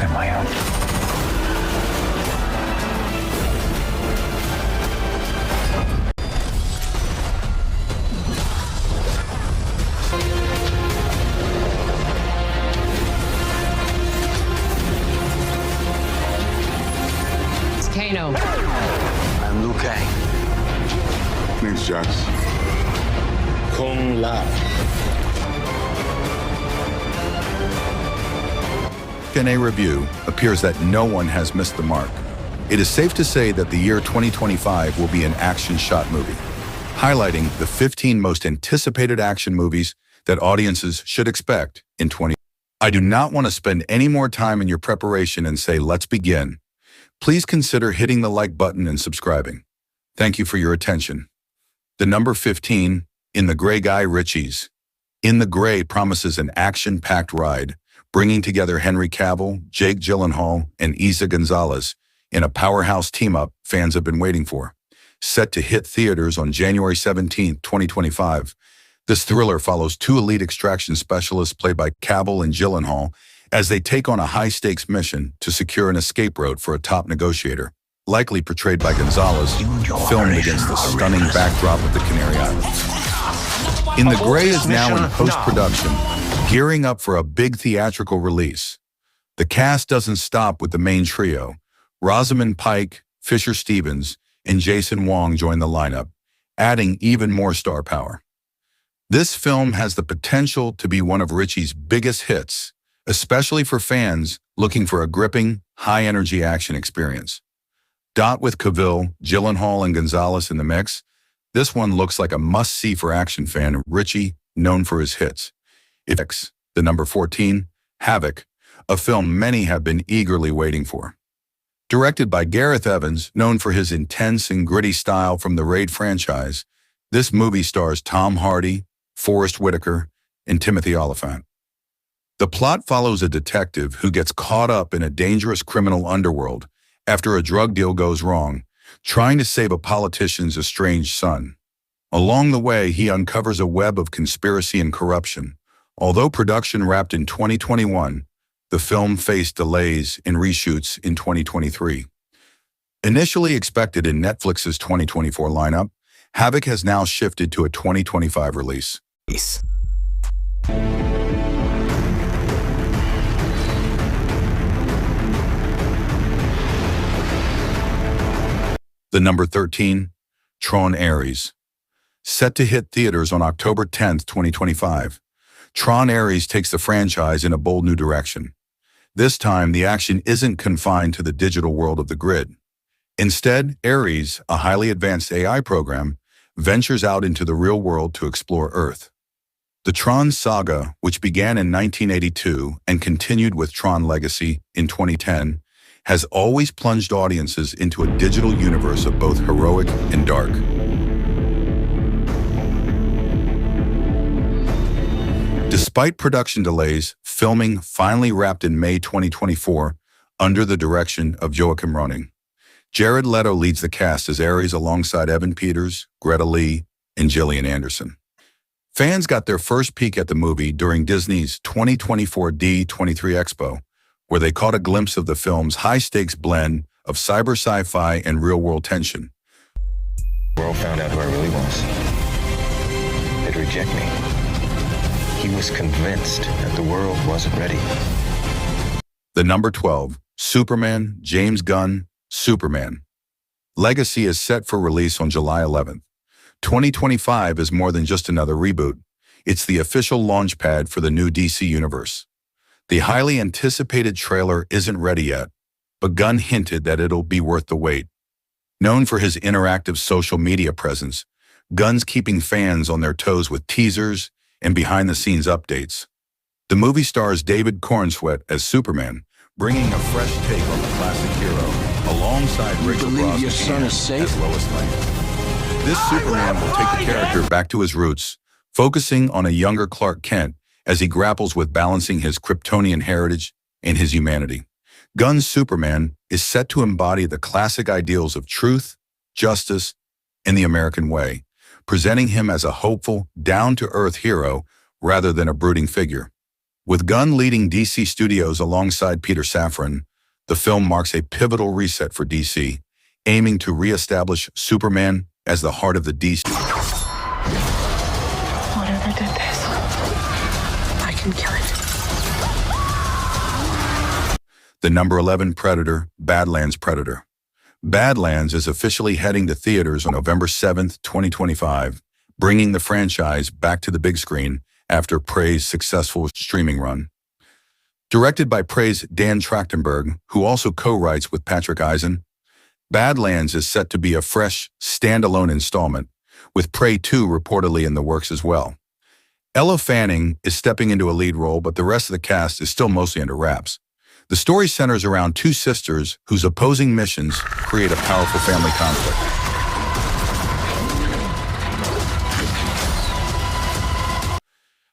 of my own. It's Kano. I'm Liu Kang. Name's Jax. Kung Lao. In a review, appears that no one has missed the mark. It is safe to say that the year 2025 will be an action shot movie, highlighting the 15 most anticipated action movies that audiences should expect in 20. I do not want to spend any more time in your preparation and say, let's begin. Please consider hitting the like button and subscribing. Thank you for your attention. The number 15, In the Gray Guy Ritchie's. In the Gray promises an action-packed ride, bringing together Henry Cavill, Jake Gyllenhaal, and Isa Gonzalez in a powerhouse team-up fans have been waiting for. Set to hit theaters on January 17, 2025, this thriller follows two elite extraction specialists played by Cavill and Gyllenhaal as they take on a high-stakes mission to secure an escape route for a top negotiator, likely portrayed by Gonzalez, filmed against the stunning backdrop of the Canary Islands. In the Gray is now in post-production, gearing up for a big theatrical release. The cast doesn't stop with the main trio. Rosamund Pike, Fisher Stevens, and Jason Wong join the lineup, adding even more star power. This film has the potential to be one of Ritchie's biggest hits, especially for fans looking for a gripping, high-energy action experience. With Cavill, Gyllenhaal, and Gonzalez in the mix, this one looks like a must-see for action fan Ritchie, known for his hits. It's the number 14, Havok, a film many have been eagerly waiting for. Directed by Gareth Evans, known for his intense and gritty style from the Raid franchise, this movie stars Tom Hardy, Forrest Whitaker, and Timothy Olyphant. The plot follows a detective who gets caught up in a dangerous criminal underworld after a drug deal goes wrong, trying to save a politician's estranged son. Along the way, he uncovers a web of conspiracy and corruption. Although production wrapped in 2021, the film faced delays in reshoots in 2023. Initially expected in Netflix's 2024 lineup, Havok has now shifted to a 2025 release. The number 13, Tron Ares. Set to hit theaters on October 10, 2025. Tron Ares takes the franchise in a bold new direction. This time, the action isn't confined to the digital world of the grid. Instead, Ares, a highly advanced AI program, ventures out into the real world to explore Earth. The Tron saga, which began in 1982 and continued with Tron Legacy in 2010, has always plunged audiences into a digital universe of both heroic and dark. Despite production delays, filming finally wrapped in May 2024 under the direction of Joachim Ronning. Jared Leto leads the cast as Ares alongside Evan Peters, Greta Lee, and Gillian Anderson. Fans got their first peek at the movie during Disney's 2024 D23 Expo, where they caught a glimpse of the film's high-stakes blend of cyber sci-fi and real-world tension. The world found out who I really was. They'd reject me. He was convinced that the world wasn't ready. The number 12, Superman, James Gunn, Superman. Legacy is set for release on July 11th. 2025 is more than just another reboot. It's the official launchpad for the new DC universe. The highly anticipated trailer isn't ready yet, but Gunn hinted that it'll be worth the wait. Known for his interactive social media presence, Gunn's keeping fans on their toes with teasers and behind-the-scenes updates. The movie stars David Cornsweet as Superman, bringing a fresh take on the classic hero, alongside Rachel Brosnahan as Lois Lane. This Superman will take the character back to his roots, focusing on a younger Clark Kent as he grapples with balancing his Kryptonian heritage and his humanity. Gunn's Superman is set to embody the classic ideals of truth, justice, and the American way, presenting him as a hopeful, down-to-earth hero rather than a brooding figure. With Gunn leading DC Studios alongside Peter Safran, the film marks a pivotal reset for DC, aiming to re-establish Superman as the heart of the DC. Whatever did this, I can kill it. The number 11 Predator, Badlands Predator. Badlands is officially heading to theaters on November 7th, 2025, bringing the franchise back to the big screen after Prey's successful streaming run. Directed by Prey's Dan Trachtenberg, who also co-writes with Patrick Eisen, Badlands is set to be a fresh, standalone installment, with Prey 2 reportedly in the works as well. Elle Fanning is stepping into a lead role, but the rest of the cast is still mostly under wraps. The story centers around two sisters whose opposing missions create a powerful family conflict.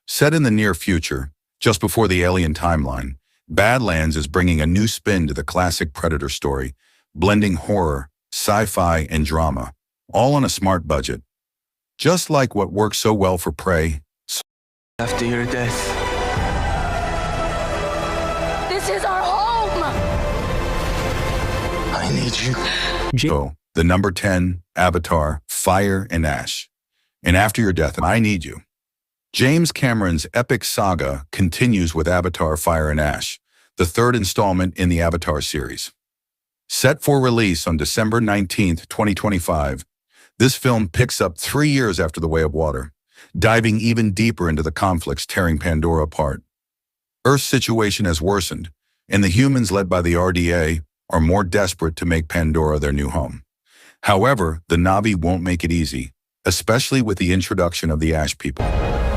Set in the near future, just before the Alien timeline, Badlands is bringing a new spin to the classic Predator story, blending horror, sci-fi, and drama, all on a smart budget. Just like what worked so well for Prey. After your death, This is our home! I need you. The number 10, Avatar, Fire and Ash. And after your death, I need you. James Cameron's epic saga continues with Avatar, Fire and Ash, the third installment in the Avatar series. Set for release on December 19, 2025, this film picks up 3 years after The Way of Water, diving even deeper into the conflicts tearing Pandora apart. Earth's situation has worsened, and the humans led by the RDA are more desperate to make Pandora their new home. However, the Na'vi won't make it easy, especially with the introduction of the Ash People,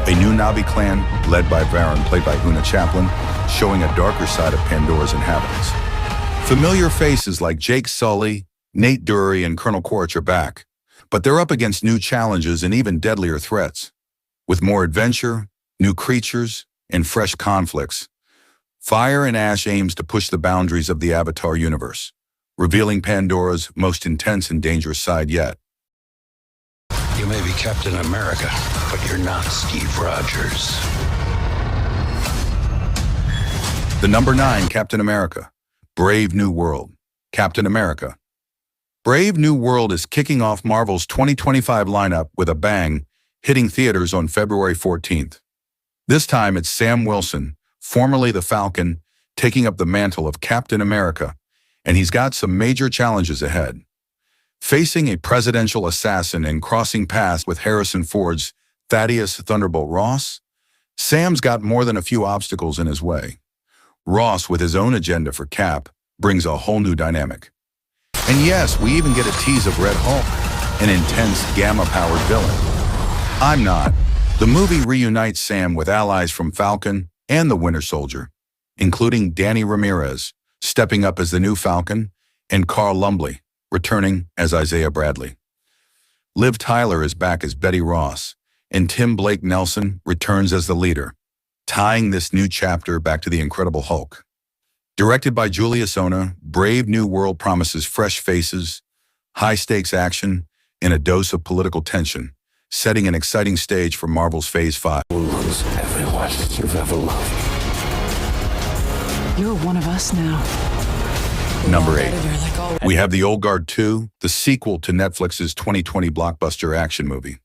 a new Na'vi clan led by Varen, played by Una Chaplin, showing a darker side of Pandora's inhabitants. Familiar faces like Jake Sully, Nate Dury, and Colonel Quaritch are back, but they're up against new challenges and even deadlier threats. With more adventure, new creatures, and fresh conflicts, Fire and Ash aims to push the boundaries of the Avatar universe, revealing Pandora's most intense and dangerous side yet. You may be Captain America, but you're not Steve Rogers. The number 9, Captain America, Brave New World. Captain America. Brave New World is kicking off Marvel's 2025 lineup with a bang, hitting theaters on February 14th. This time it's Sam Wilson, formerly the Falcon, taking up the mantle of Captain America, and he's got some major challenges ahead. Facing a presidential assassin and crossing paths with Harrison Ford's Thaddeus Thunderbolt Ross, Sam's got more than a few obstacles in his way. Ross, with his own agenda for Cap, brings a whole new dynamic. And yes, we even get a tease of Red Hulk, an intense gamma-powered villain. I'm not. The movie reunites Sam with allies from Falcon and the Winter Soldier, including Danny Ramirez, stepping up as the new Falcon, and Carl Lumbly, returning as Isaiah Bradley. Liv Tyler is back as Betty Ross, and Tim Blake Nelson returns as the leader, tying this new chapter back to the Incredible Hulk. Directed by Julius Ona, Brave New World promises fresh faces, high-stakes action, and a dose of political tension, setting an exciting stage for Marvel's Phase 5. Lose everyone you've ever loved. You're one of us now. Number 8. We have The Old Guard 2, the sequel to Netflix's 2020 blockbuster action movie.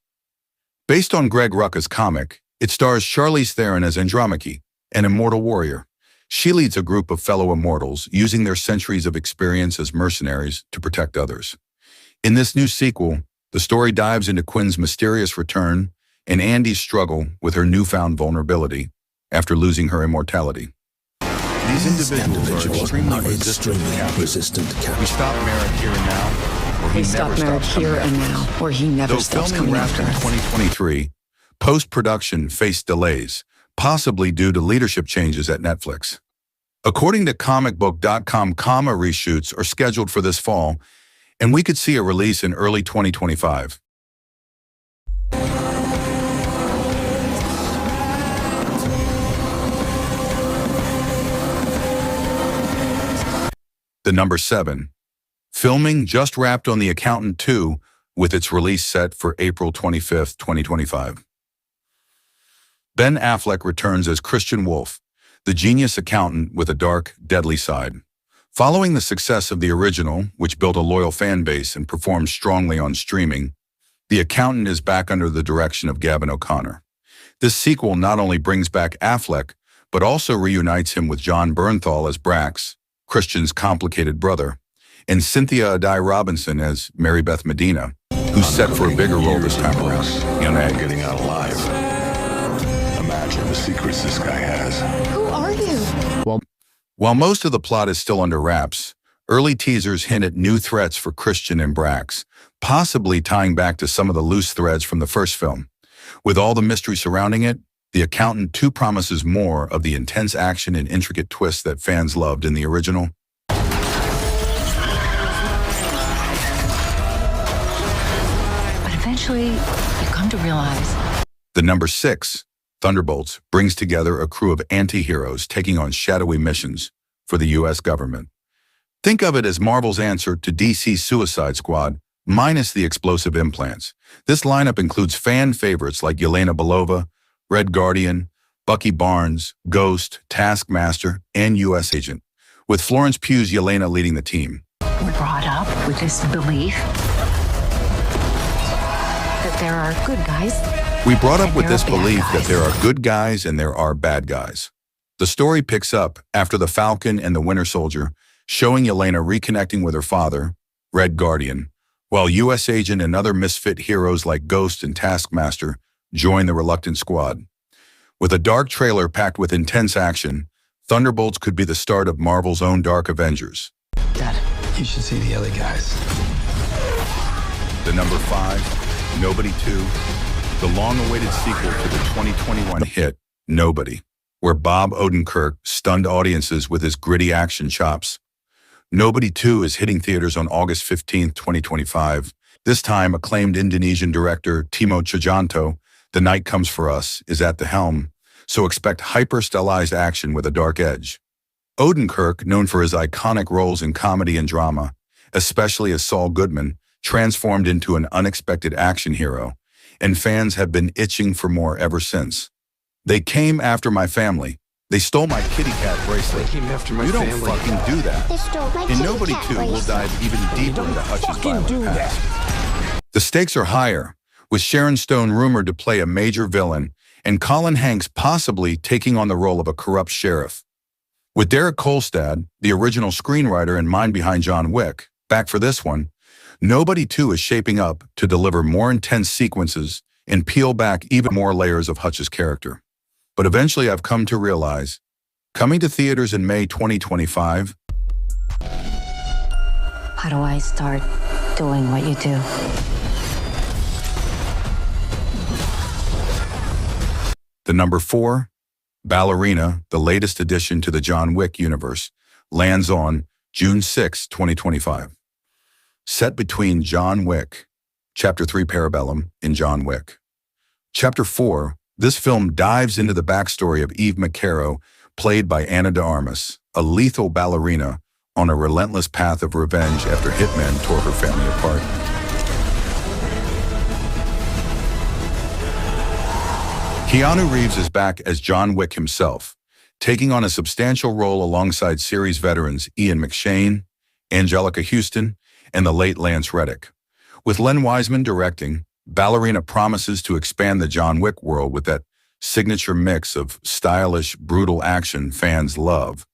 Based on Greg Rucka's comic, it stars Charlize Theron as Andromache, an immortal warrior. She leads a group of fellow immortals, using their centuries of experience as mercenaries to protect others. In this new sequel, the story dives into Quinn's mysterious return and Andy's struggle with her newfound vulnerability after losing her immortality. These individuals are extremely resistant to capture. We stop Merrick here and now, or he We never stop Merrick stops here coming and after us. now, or he never Though stops filming coming wrapped after in us. 2023, post-production faced delays, possibly due to leadership changes at Netflix. According to comicbook.com, reshoots are scheduled for this fall, and we could see a release in early 2025. The number 7. Filming just wrapped on The Accountant 2, with its release set for April 25th, 2025. Ben Affleck returns as Christian Wolf, the genius accountant with a dark, deadly side. Following the success of the original, which built a loyal fan base and performed strongly on streaming, The Accountant is back under the direction of Gavin O'Connor. This sequel not only brings back Affleck, but also reunites him with John Bernthal as Brax, Christian's complicated brother, and Cynthia Addai-Robinson as Mary Beth Medina, who's set for a bigger role this time around. Getting out alive. Imagine the secrets this guy has. Who are you? While most of the plot is still under wraps, early teasers hint at new threats for Christian and Brax, possibly tying back to some of the loose threads from the first film. With all the mystery surrounding it, The Accountant 2 promises more of the intense action and intricate twists that fans loved in the original. But eventually, you come to realize. The number 6, Thunderbolts, brings together a crew of anti-heroes taking on shadowy missions for the U.S. government. Think of it as Marvel's answer to DC's Suicide Squad, minus the explosive implants. This lineup includes fan favorites like Yelena Belova, Red Guardian, Bucky Barnes, Ghost, Taskmaster, and U.S. Agent, with Florence Pugh's Yelena leading the team. We're brought up with this belief that there are good guys. We brought up with this belief that there are good guys and there are bad guys. The story picks up after the Falcon and the Winter Soldier, showing Yelena reconnecting with her father, Red Guardian, while U.S. Agent and other misfit heroes like Ghost and Taskmaster join the reluctant squad. With a dark trailer packed with intense action, Thunderbolts could be the start of Marvel's own Dark Avengers. Dad, you should see the other guys. The number 5, Nobody 2, the long-awaited sequel to the 2021 hit, Nobody, where Bob Odenkirk stunned audiences with his gritty action chops. Nobody 2 is hitting theaters on August 15, 2025. This time, acclaimed Indonesian director Timo Tjahjanto, The Night Comes for Us, is at the helm, so expect hyper-stylized action with a dark edge. Odenkirk, known for his iconic roles in comedy and drama, especially as Saul Goodman, transformed into an unexpected action hero, and fans have been itching for more ever since. They came after my family. They stole my kitty cat bracelet. They came after my You don't family. fucking do that. They stole my In kitty Nobody cat 2, we'll bracelet. dive even deeper into Hutch's violent do past. The stakes are higher, with Sharon Stone rumored to play a major villain and Colin Hanks possibly taking on the role of a corrupt sheriff. With Derek Kolstad, the original screenwriter and mind behind John Wick, back for this one, Nobody 2 is shaping up to deliver more intense sequences and peel back even more layers of Hutch's character. But eventually I've come to realize, coming to theaters in May 2025, How do I start doing what you do? the number 4, Ballerina, the latest addition to the John Wick universe, lands on June 6, 2025. Set between John Wick, Chapter 3 Parabellum, and John Wick. Chapter 4, this film dives into the backstory of Eve McCarrow, played by Ana de Armas, a lethal ballerina on a relentless path of revenge after hitmen tore her family apart. Keanu Reeves is back as John Wick himself, taking on a substantial role alongside series veterans Ian McShane, Angelica Houston, and the late Lance Reddick. With Len Wiseman directing, Ballerina promises to expand the John Wick world with that signature mix of stylish, brutal action fans love.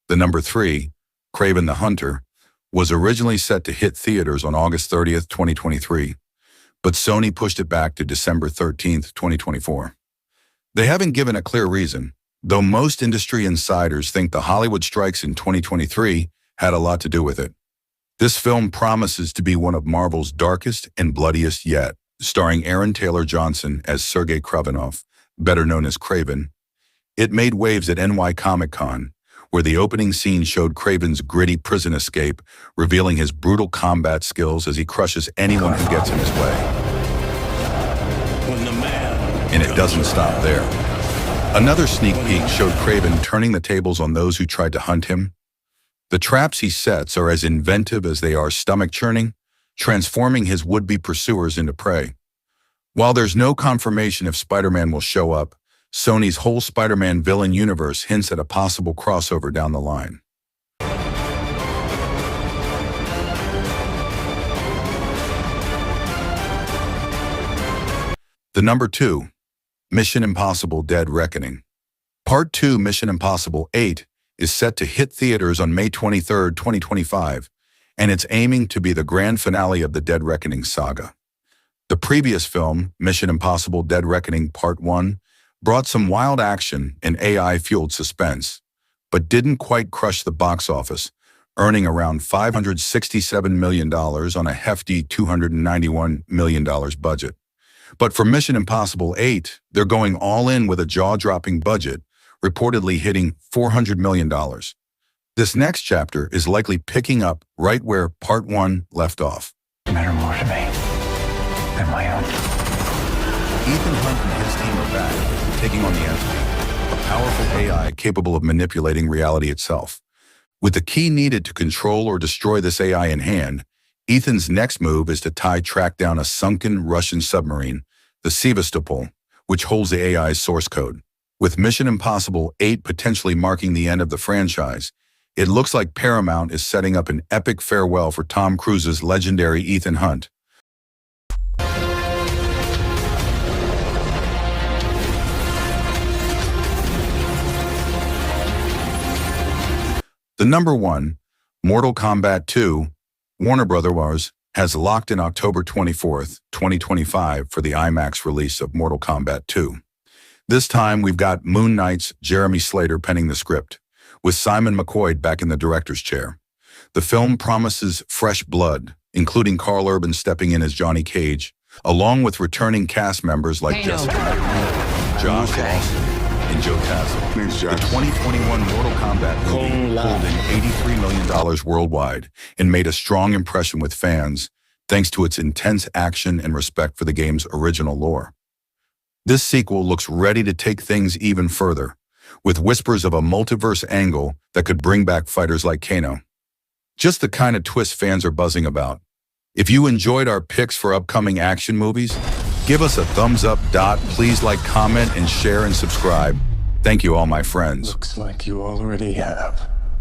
The number 3, Kraven the Hunter, was originally set to hit theaters on August 30th, 2023, but Sony pushed it back to December 13th, 2024. They haven't given a clear reason, though most industry insiders think the Hollywood strikes in 2023 had a lot to do with it. This film promises to be one of Marvel's darkest and bloodiest yet, starring Aaron Taylor Johnson as Sergei Kravenov, better known as Kraven. It made waves at NY Comic-Con, where the opening scene showed Kraven's gritty prison escape, revealing his brutal combat skills as he crushes anyone who gets in his way. And it doesn't stop there. Another sneak peek showed Kraven turning the tables on those who tried to hunt him. The traps he sets are as inventive as they are stomach-churning, transforming his would-be pursuers into prey. While there's no confirmation if Spider-Man will show up, Sony's whole Spider-Man villain universe hints at a possible crossover down the line. The number 2, Mission Impossible: Dead Reckoning. Part 2 Mission Impossible 8 is set to hit theaters on May 23, 2025, and it's aiming to be the grand finale of the Dead Reckoning saga. The previous film, Mission Impossible: Dead Reckoning Part 1, brought some wild action and AI-fueled suspense, but didn't quite crush the box office, earning around $567 million on a hefty $291 million budget. But for Mission Impossible 8, they're going all in with a jaw-dropping budget, reportedly hitting $400 million. This next chapter is likely picking up right where Part 1 left off. Matter more to me than my own. Ethan Hunt and his team are back, taking on the Entity, a powerful AI capable of manipulating reality itself. With the key needed to control or destroy this AI in hand, Ethan's next move is to track down a sunken Russian submarine, the Sevastopol, which holds the AI's source code. With Mission Impossible 8 potentially marking the end of the franchise, it looks like Paramount is setting up an epic farewell for Tom Cruise's legendary Ethan Hunt. The number 1, Mortal Kombat 2, Warner Bros. Has locked in October 24th, 2025 for the IMAX release of Mortal Kombat 2. This time we've got Moon Knight's Jeremy Slater penning the script, with Simon McCoy back in the director's chair. The film promises fresh blood, including Karl Urban stepping in as Johnny Cage, along with returning cast members like Jessica Biel, Josh Lawson, and Joe Tassel. The 2021 Mortal Kombat movie pulled in $83 million worldwide and made a strong impression with fans, thanks to its intense action and respect for the game's original lore. This sequel looks ready to take things even further, with whispers of a multiverse angle that could bring back fighters like Kano. Just the kind of twist fans are buzzing about. If you enjoyed our picks for upcoming action movies, give us a thumbs up. Please like, comment, and share and subscribe. Thank you, all my friends. Looks like you already have.